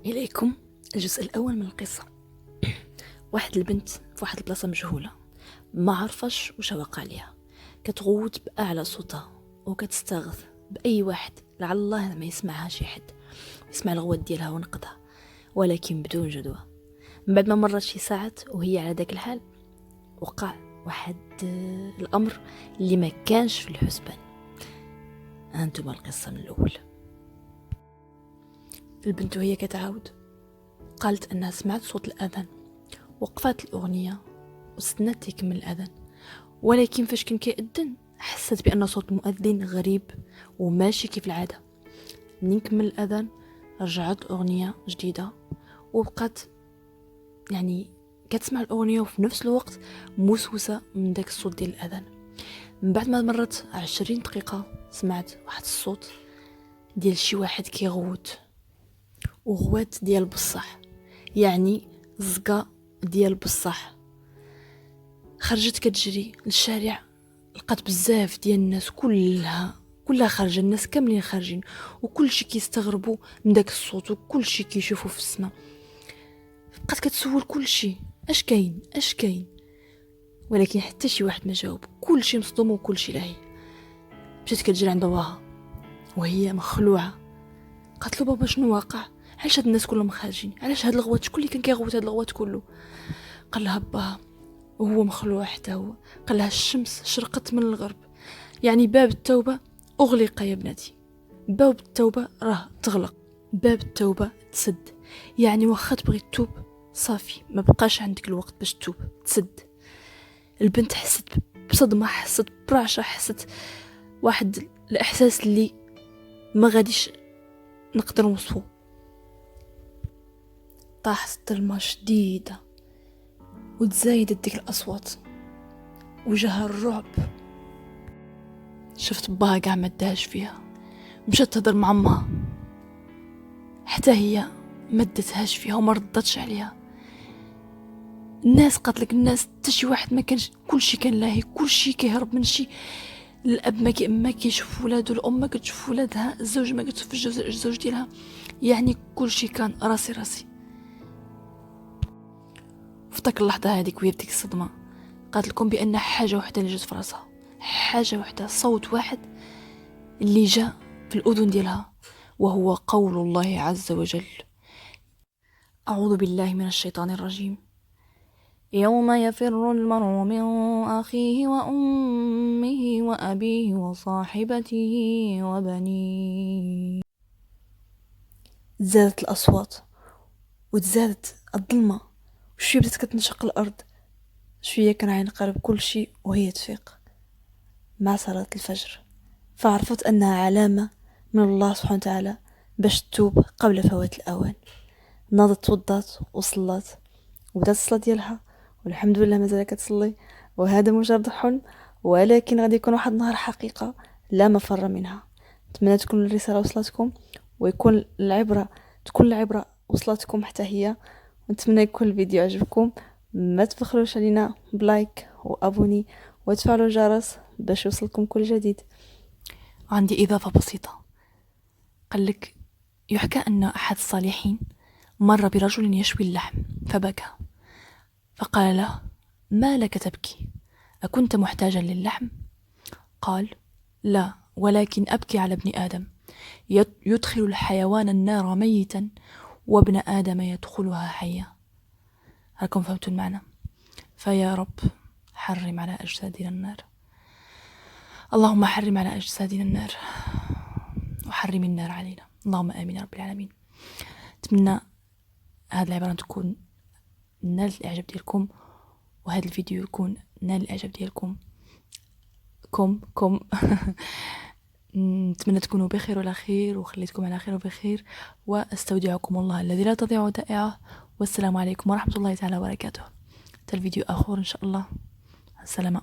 إليكم الجزء الأول من القصة. واحد البنت في واحد البلاصة مجهولة، ما عرفش وش وقع ليها، كتغوت بأعلى صوتها وكتستغث بأي واحد لعل الله ما يسمعها شي حد، يسمع الغوات ديالها ونقدها، ولكن بدون جدوى. من بعد ما مرت شي ساعات وهي على داك الحال، وقع واحد الأمر اللي ما كانش في الحسبان. هانتوما القصة من الأول. البنت وهي كتعاود قالت أنها سمعت صوت الأذان، وقفات الأغنية واستنات يكمل الأذان، ولكن فاش كان كيأذن حست بأن صوت المؤذن غريب وماشي كيف العادة. منين كمل الأذان رجعت أغنية جديدة، وبقات كتسمع الأغنية وفي نفس الوقت موسوسة من داك الصوت ديال الأذان. من بعد ما مرت 20 دقيقة سمعت واحد الصوت ديال شي واحد كيغوت، وغوات ديال بصح، زقا ديال بصح. خرجت كتجري للشارع، لقات بزاف ديال الناس كلها خارجه، الناس كاملين خارجين، وكل شي كيستغربوا من داك الصوت، وكل شي كيشوفوا في السماء. بقات كتسول كل شي اش كاين، ولكن حتى شي واحد ما جاوب، كل شي مصدوم وكل شي لاهي. مشات كتجري عند باباها وهي مخلوعه، قالت له بابا شنو واقع؟ علاش هاد الناس كلهم خارجين؟ علاش هاد الغوات شكون اللي كان كيغوت هاد الغوات كله؟ قال لها باها وهو مخلوع حتى هو، قال لها الشمس شرقت من الغرب، باب التوبة أغلق يا بنتي، باب التوبة راه تغلق، باب التوبة تسد. واخا تبغي تتوب صافي ما بقاش عندك الوقت باش تتوب، تسد. البنت حست بصدمة، حست برعشة، حست واحد الإحساس اللي ما غاديش نقدر نوصفه. طاحت الظلمة شديدة وتزايدت ديك الأصوات وجاها الرعب. شفت باها قاع ما داهش فيها، مشات تهضر مع امها حتى هي ما دتهاش فيها وما ردتش عليها. الناس قاتلك، الناس حتى شي واحد ما كانش، كل شي كان لاهي، كل شي كيهرب من شي. الاب ما كيشوف ولادو، الام ما كتشوف ولادها، الزوج ما كتشوف الزوج ديالها، كل شي كان راسي. في داك اللحظه هذيك وهي بديك الصدمه، قالت لكم بان حاجه وحده اللي جات في راسها، حاجه وحده، صوت واحد اللي جاء في الاذن ديالها، وهو قول الله عز وجل: أعوذ بالله من الشيطان الرجيم. يوم يفر المرء من أخيه وأمه وأبيه وصاحبته وبنيه. زادت الأصوات وتزادت الظلمة، وشوية بدات كتنشق الأرض، شوية كان عينقلب كل شيء وهي تفيق مع صلاة الفجر، فعرفت أنها علامة من الله سبحانه وتعالى باش تتوب قبل فوات الأوان. ناضت توضات وصلات وبدات الصلاة ديالها، والحمد لله مازال كتصلي، وهذا مجرد حلم، ولكن غادي يكون واحد النهار حقيقة لا مفر منها. نتمنى تكون الرسالة وصلتكم، ويكون تكون العبرة وصلتكم حتى هي، ونتمنى يكون الفيديو عجبكم. ما تبخلوش علينا بلايك وابوني وتفعلوا الجرس باش يوصلكم كل جديد. عندي إضافة بسيطة، قالك يحكى أن أحد الصالحين مر برجل يشوي اللحم فبكى، فقال له: ما لك تبكي؟ أكنت محتاجا للحم؟ قال: لا، ولكن أبكي على ابن آدم يدخل الحيوان النار ميتا وابن آدم يدخلها حيا. هلكم فهمتوا المعنى؟ فيا رب حرم على أجسادنا النار، اللهم حرم على أجسادنا النار وحرم النار علينا، اللهم آمين يا رب العالمين. أتمنى هذه العبارة تكون نالت الإعجاب ديالكم، وهذا الفيديو يكون نال الإعجاب ديالكم كم نتمنى تكونوا بخير وعلى خير، وخليتكم على خير وبخير، واستودعكم الله الذي لا تضيع ودائعه، والسلام عليكم ورحمة الله تعالى وبركاته. حتى الفيديو آخر إن شاء الله. السلام.